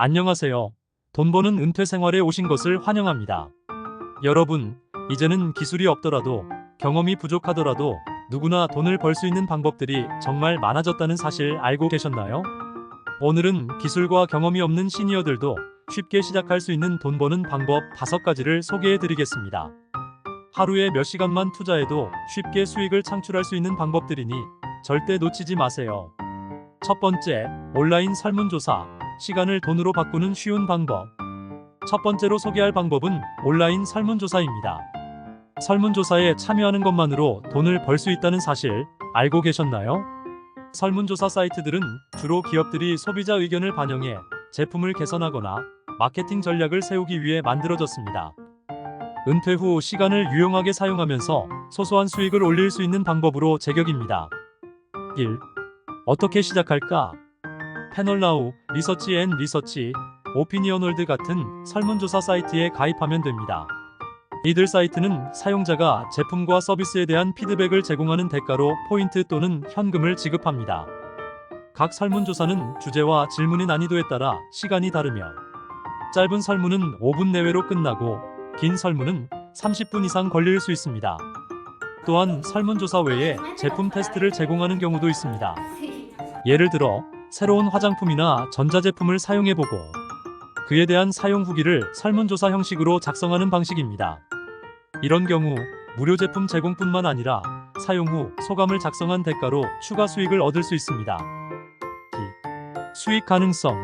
안녕하세요. 돈 버는 은퇴 생활에 오신 것을 환영합니다. 여러분, 이제는 기술이 없더라도 경험이 부족하더라도 누구나 돈을 벌 수 있는 방법들이 정말 많아졌다는 사실 알고 계셨나요? 오늘은 기술과 경험이 없는 시니어들도 쉽게 시작할 수 있는 돈 버는 방법 5가지를 소개해 드리겠습니다. 하루에 몇 시간만 투자해도 쉽게 수익을 창출할 수 있는 방법들이니 절대 놓치지 마세요. 첫 번째, 온라인 설문조사. 시간을 돈으로 바꾸는 쉬운 방법. 첫 번째로 소개할 방법은 온라인 설문조사입니다. 설문조사에 참여하는 것만으로 돈을 벌 수 있다는 사실 알고 계셨나요? 설문조사 사이트들은 주로 기업들이 소비자 의견을 반영해 제품을 개선하거나 마케팅 전략을 세우기 위해 만들어졌습니다. 은퇴 후 시간을 유용하게 사용하면서 소소한 수익을 올릴 수 있는 방법으로 제격입니다. 1. 어떻게 시작할까? 패널나우, 리서치, 오피니언월드 같은 설문조사 사이트에 가입하면 됩니다. 이들 사이트는 사용자가 제품과 서비스에 대한 피드백을 제공하는 대가로 포인트 또는 현금을 지급합니다. 각 설문조사는 주제와 질문의 난이도에 따라 시간이 다르며 짧은 설문은 5분 내외로 끝나고 긴 설문은 30분 이상 걸릴 수 있습니다. 또한 설문조사 외에 제품 테스트를 제공하는 경우도 있습니다. 예를 들어 새로운 화장품이나 전자제품을 사용해보고 그에 대한 사용 후기를 설문조사 형식으로 작성하는 방식입니다. 이런 경우 무료 제품 제공뿐만 아니라 사용 후 소감을 작성한 대가로 추가 수익을 얻을 수 있습니다. 2. 수익 가능성.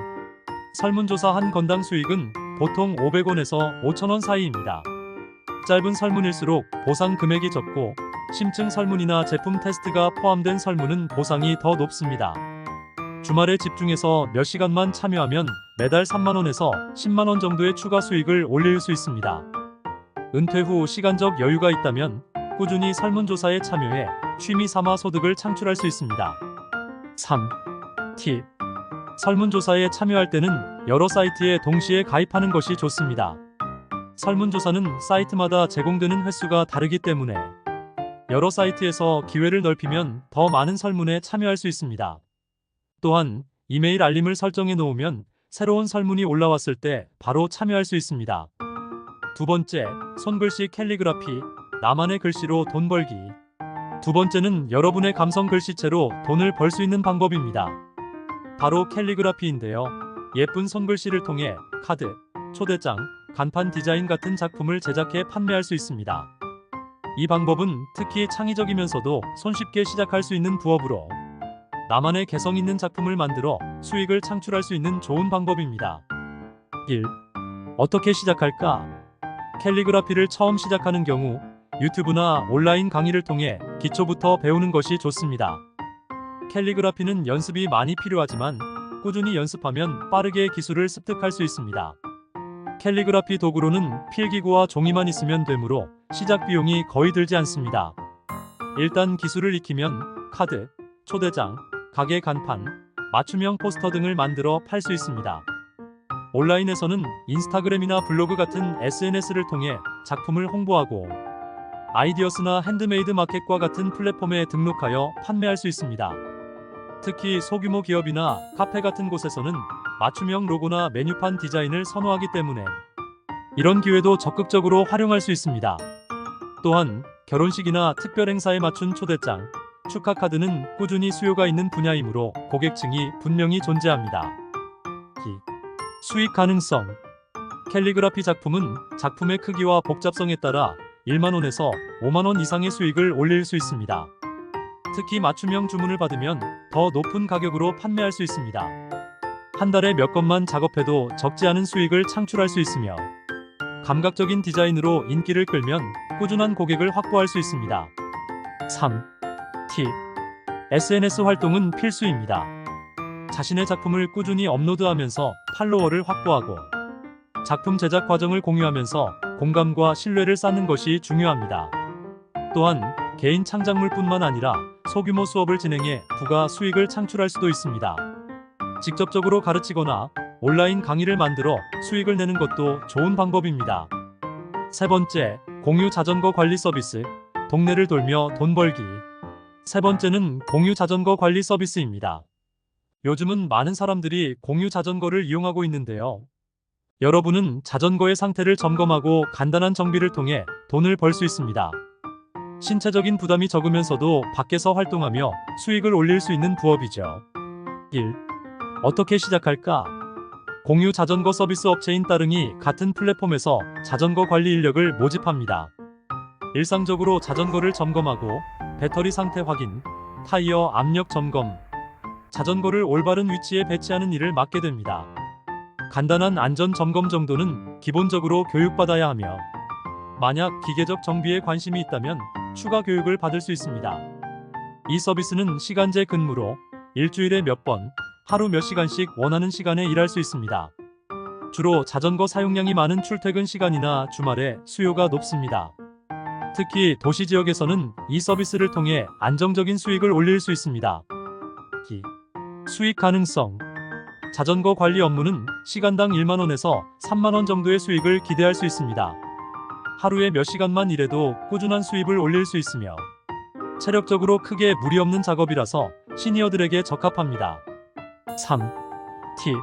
설문조사 한 건당 수익은 보통 500원에서 5,000원 사이입니다. 짧은 설문일수록 보상 금액이 적고 심층 설문이나 제품 테스트가 포함된 설문은 보상이 더 높습니다. 주말에 집중해서 몇 시간만 참여하면 매달 3만원에서 10만원 정도의 추가 수익을 올릴 수 있습니다. 은퇴 후 시간적 여유가 있다면 꾸준히 설문조사에 참여해 취미 삼아 소득을 창출할 수 있습니다. 3. 팁. 설문조사에 참여할 때는 여러 사이트에 동시에 가입하는 것이 좋습니다. 설문조사는 사이트마다 제공되는 횟수가 다르기 때문에 여러 사이트에서 기회를 넓히면 더 많은 설문에 참여할 수 있습니다. 또한 이메일 알림을 설정해 놓으면 새로운 설문이 올라왔을 때 바로 참여할 수 있습니다. 두 번째, 손글씨 캘리그라피. 나만의 글씨로 돈 벌기. 두 번째는 여러분의 감성 글씨체로 돈을 벌 수 있는 방법입니다. 바로 캘리그라피인데요. 예쁜 손글씨를 통해 카드, 초대장, 간판 디자인 같은 작품을 제작해 판매할 수 있습니다. 이 방법은 특히 창의적이면서도 손쉽게 시작할 수 있는 부업으로 나만의 개성 있는 작품을 만들어 수익을 창출할 수 있는 좋은 방법입니다. 1. 어떻게 시작할까? 캘리그라피를 처음 시작하는 경우 유튜브나 온라인 강의를 통해 기초부터 배우는 것이 좋습니다. 캘리그라피는 연습이 많이 필요하지만 꾸준히 연습하면 빠르게 기술을 습득할 수 있습니다. 캘리그라피 도구로는 필기구와 종이만 있으면 되므로 시작 비용이 거의 들지 않습니다. 일단 기술을 익히면 카드, 초대장, 가게 간판, 맞춤형 포스터 등을 만들어 팔 수 있습니다. 온라인에서는 인스타그램이나 블로그 같은 SNS를 통해 작품을 홍보하고 아이디어스나 핸드메이드 마켓과 같은 플랫폼에 등록하여 판매할 수 있습니다. 특히 소규모 기업이나 카페 같은 곳에서는 맞춤형 로고나 메뉴판 디자인을 선호하기 때문에 이런 기회도 적극적으로 활용할 수 있습니다. 또한 결혼식이나 특별 행사에 맞춘 초대장, 축하 카드는 꾸준히 수요가 있는 분야이므로 고객층이 분명히 존재합니다. 2. 수익 가능성. 캘리그라피 작품은 작품의 크기와 복잡성에 따라 1만원에서 5만원 이상의 수익을 올릴 수 있습니다. 특히 맞춤형 주문을 받으면 더 높은 가격으로 판매할 수 있습니다. 한 달에 몇 건만 작업해도 적지 않은 수익을 창출할 수 있으며 감각적인 디자인으로 인기를 끌면 꾸준한 고객을 확보할 수 있습니다. 3. 팁. SNS 활동은 필수입니다. 자신의 작품을 꾸준히 업로드하면서 팔로워를 확보하고 작품 제작 과정을 공유하면서 공감과 신뢰를 쌓는 것이 중요합니다. 또한 개인 창작물뿐만 아니라 소규모 수업을 진행해 부가 수익을 창출할 수도 있습니다. 직접적으로 가르치거나 온라인 강의를 만들어 수익을 내는 것도 좋은 방법입니다. 세 번째, 공유 자전거 관리 서비스. 동네를 돌며 돈 벌기. 세 번째는 공유 자전거 관리 서비스입니다. 요즘은 많은 사람들이 공유 자전거를 이용하고 있는데요. 여러분은 자전거의 상태를 점검하고 간단한 정비를 통해 돈을 벌 수 있습니다. 신체적인 부담이 적으면서도 밖에서 활동하며 수익을 올릴 수 있는 부업이죠. 1. 어떻게 시작할까? 공유 자전거 서비스 업체인 따릉이 같은 플랫폼에서 자전거 관리 인력을 모집합니다. 일상적으로 자전거를 점검하고 배터리 상태 확인, 타이어 압력 점검, 자전거를 올바른 위치에 배치하는 일을 맡게 됩니다. 간단한 안전 점검 정도는 기본적으로 교육받아야 하며 만약 기계적 정비에 관심이 있다면 추가 교육을 받을 수 있습니다. 이 서비스는 시간제 근무로 일주일에 몇 번, 하루 몇 시간씩 원하는 시간에 일할 수 있습니다. 주로 자전거 사용량이 많은 출퇴근 시간이나 주말에 수요가 높습니다. 특히 도시 지역에서는 이 서비스를 통해 안정적인 수익을 올릴 수 있습니다. 수익 가능성. 자전거 관리 업무는 시간당 1만 원에서 3만 원 정도의 수익을 기대할 수 있습니다. 하루에 몇 시간만 일해도 꾸준한 수입을 올릴 수 있으며 체력적으로 크게 무리 없는 작업이라서 시니어들에게 적합합니다. 3. 팁.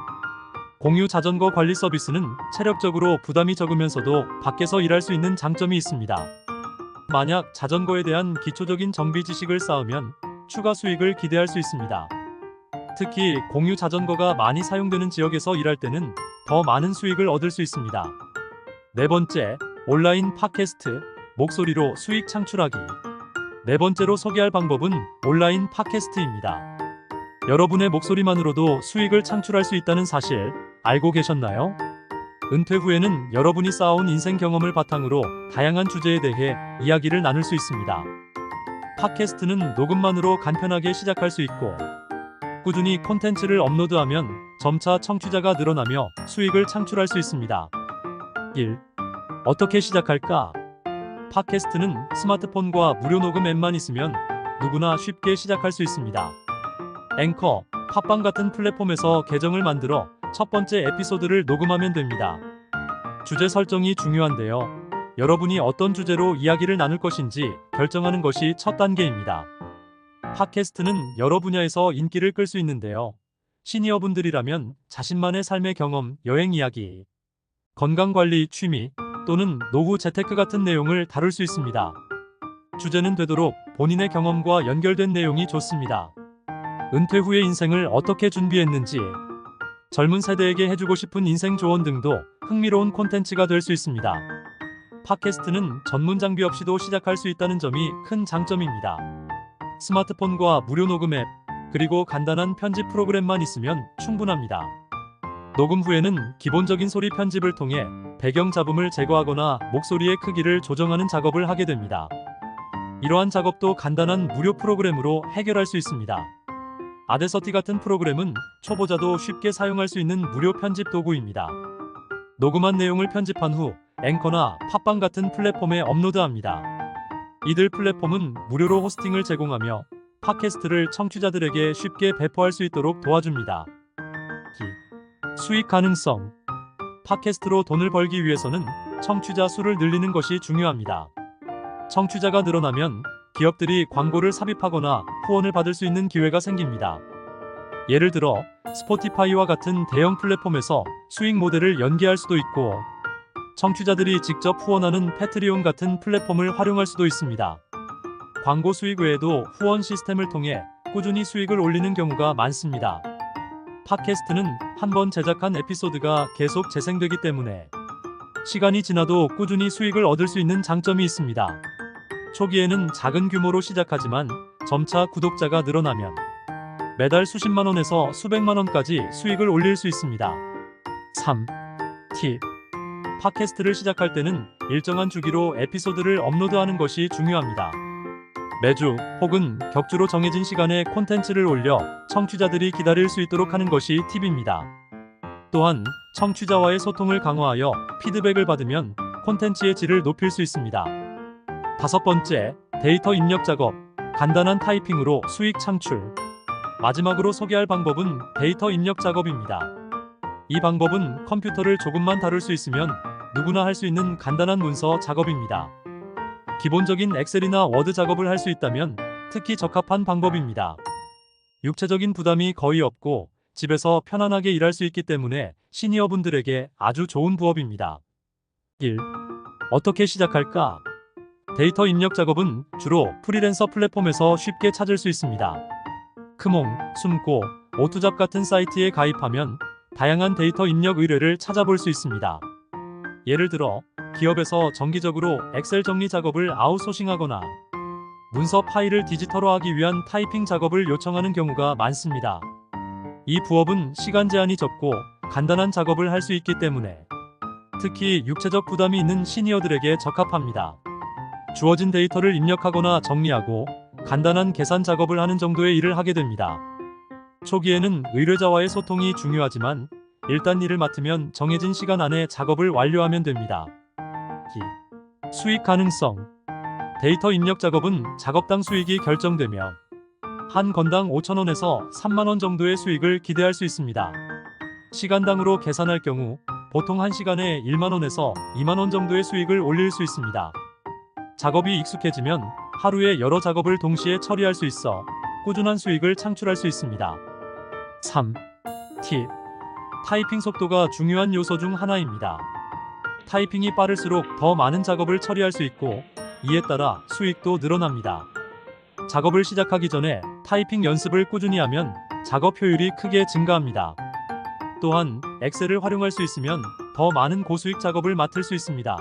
공유 자전거 관리 서비스는 체력적으로 부담이 적으면서도 밖에서 일할 수 있는 장점이 있습니다. 만약 자전거에 대한 기초적인 정비 지식을 쌓으면 추가 수익을 기대할 수 있습니다. 특히 공유 자전거가 많이 사용되는 지역에서 일할 때는 더 많은 수익을 얻을 수 있습니다. 네 번째, 온라인 팟캐스트, 목소리로 수익 창출하기. 네 번째로 소개할 방법은 온라인 팟캐스트입니다. 여러분의 목소리만으로도 수익을 창출할 수 있다는 사실 알고 계셨나요? 은퇴 후에는 여러분이 쌓아온 인생 경험을 바탕으로 다양한 주제에 대해 이야기를 나눌 수 있습니다. 팟캐스트는 녹음만으로 간편하게 시작할 수 있고 꾸준히 콘텐츠를 업로드하면 점차 청취자가 늘어나며 수익을 창출할 수 있습니다. 1. 어떻게 시작할까? 팟캐스트는 스마트폰과 무료 녹음 앱만 있으면 누구나 쉽게 시작할 수 있습니다. 앵커, 팟빵 같은 플랫폼에서 계정을 만들어 첫 번째 에피소드를 녹음하면 됩니다. 주제 설정이 중요한데요. 여러분이 어떤 주제로 이야기를 나눌 것인지 결정하는 것이 첫 단계입니다. 팟캐스트는 여러 분야에서 인기를 끌 수 있는데요. 시니어분들이라면 자신만의 삶의 경험, 여행 이야기, 건강관리, 취미 또는 노후 재테크 같은 내용을 다룰 수 있습니다. 주제는 되도록 본인의 경험과 연결된 내용이 좋습니다. 은퇴 후의 인생을 어떻게 준비했는지, 젊은 세대에게 해주고 싶은 인생 조언 등도 흥미로운 콘텐츠가 될 수 있습니다. 팟캐스트는 전문 장비 없이도 시작할 수 있다는 점이 큰 장점입니다. 스마트폰과 무료 녹음 앱, 그리고 간단한 편집 프로그램만 있으면 충분합니다. 녹음 후에는 기본적인 소리 편집을 통해 배경 잡음을 제거하거나 목소리의 크기를 조정하는 작업을 하게 됩니다. 이러한 작업도 간단한 무료 프로그램으로 해결할 수 있습니다. 아데서티 같은 프로그램은 초보자도 쉽게 사용할 수 있는 무료 편집 도구입니다. 녹음한 내용을 편집한 후 앵커나 팟빵 같은 플랫폼에 업로드합니다. 이들 플랫폼은 무료로 호스팅을 제공하며 팟캐스트를 청취자들에게 쉽게 배포할 수 있도록 도와줍니다. 수익 가능성. 팟캐스트로 돈을 벌기 위해서는 청취자 수를 늘리는 것이 중요합니다. 청취자가 늘어나면 기업들이 광고를 삽입하거나 후원을 받을 수 있는 기회가 생깁니다. 예를 들어 스포티파이와 같은 대형 플랫폼에서 수익 모델을 연계할 수도 있고 청취자들이 직접 후원하는 패트리온 같은 플랫폼을 활용할 수도 있습니다. 광고 수익 외에도 후원 시스템을 통해 꾸준히 수익을 올리는 경우가 많습니다. 팟캐스트는 한번 제작한 에피소드가 계속 재생되기 때문에 시간이 지나도 꾸준히 수익을 얻을 수 있는 장점이 있습니다. 초기에는 작은 규모로 시작하지만 점차 구독자가 늘어나면 매달 수십만 원에서 수백만 원까지 수익을 올릴 수 있습니다. 3. 팁. 팟캐스트를 시작할 때는 일정한 주기로 에피소드를 업로드하는 것이 중요합니다. 매주 혹은 격주로 정해진 시간에 콘텐츠를 올려 청취자들이 기다릴 수 있도록 하는 것이 팁입니다. 또한 청취자와의 소통을 강화하여 피드백을 받으면 콘텐츠의 질을 높일 수 있습니다. 5번째, 데이터 입력 작업. 간단한 타이핑으로 수익 창출. 마지막으로 소개할 방법은 데이터 입력 작업입니다. 이 방법은 컴퓨터를 조금만 다룰 수 있으면 누구나 할 수 있는 간단한 문서 작업입니다. 기본적인 엑셀이나 워드 작업을 할 수 있다면 특히 적합한 방법입니다. 육체적인 부담이 거의 없고 집에서 편안하게 일할 수 있기 때문에 시니어분들에게 아주 좋은 부업입니다. 1. 어떻게 시작할까? 데이터 입력 작업은 주로 프리랜서 플랫폼에서 쉽게 찾을 수 있습니다. 크몽, 숨고, 오투잡 같은 사이트에 가입하면 다양한 데이터 입력 의뢰를 찾아볼 수 있습니다. 예를 들어 기업에서 정기적으로 엑셀 정리 작업을 아웃소싱하거나 문서 파일을 디지털화하기 위한 타이핑 작업을 요청하는 경우가 많습니다. 이 부업은 시간 제한이 적고 간단한 작업을 할 수 있기 때문에 특히 육체적 부담이 있는 시니어들에게 적합합니다. 주어진 데이터를 입력하거나 정리하고 간단한 계산 작업을 하는 정도의 일을 하게 됩니다. 초기에는 의뢰자와의 소통이 중요하지만 일단 일을 맡으면 정해진 시간 안에 작업을 완료하면 됩니다. 수익 가능성. 데이터 입력 작업은 작업당 수익이 결정되며 한 건당 5,000원에서 3만원 정도의 수익을 기대할 수 있습니다. 시간당으로 계산할 경우 보통 1시간에 1만원에서 2만원 정도의 수익을 올릴 수 있습니다. 작업이 익숙해지면 하루에 여러 작업을 동시에 처리할 수 있어 꾸준한 수익을 창출할 수 있습니다. 3. 팁. 타이핑 속도가 중요한 요소 중 하나입니다. 타이핑이 빠를수록 더 많은 작업을 처리할 수 있고 이에 따라 수익도 늘어납니다. 작업을 시작하기 전에 타이핑 연습을 꾸준히 하면 작업 효율이 크게 증가합니다. 또한 엑셀을 활용할 수 있으면 더 많은 고수익 작업을 맡을 수 있습니다.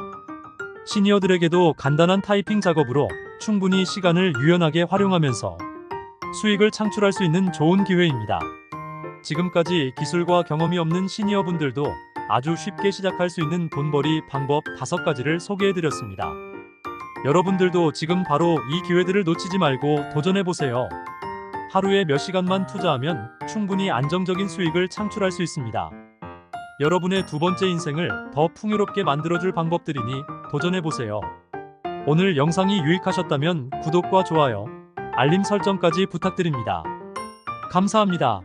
시니어들에게도 간단한 타이핑 작업으로 충분히 시간을 유연하게 활용하면서 수익을 창출할 수 있는 좋은 기회입니다. 지금까지 기술과 경험이 없는 시니어분들도 아주 쉽게 시작할 수 있는 돈벌이 방법 5가지를 소개해드렸습니다. 여러분들도 지금 바로 이 기회들을 놓치지 말고 도전해보세요. 하루에 몇 시간만 투자하면 충분히 안정적인 수익을 창출할 수 있습니다. 여러분의 두 번째 인생을 더 풍요롭게 만들어줄 방법들이니 도전해보세요. 오늘 영상이 유익하셨다면 구독과 좋아요, 알림 설정까지 부탁드립니다. 감사합니다.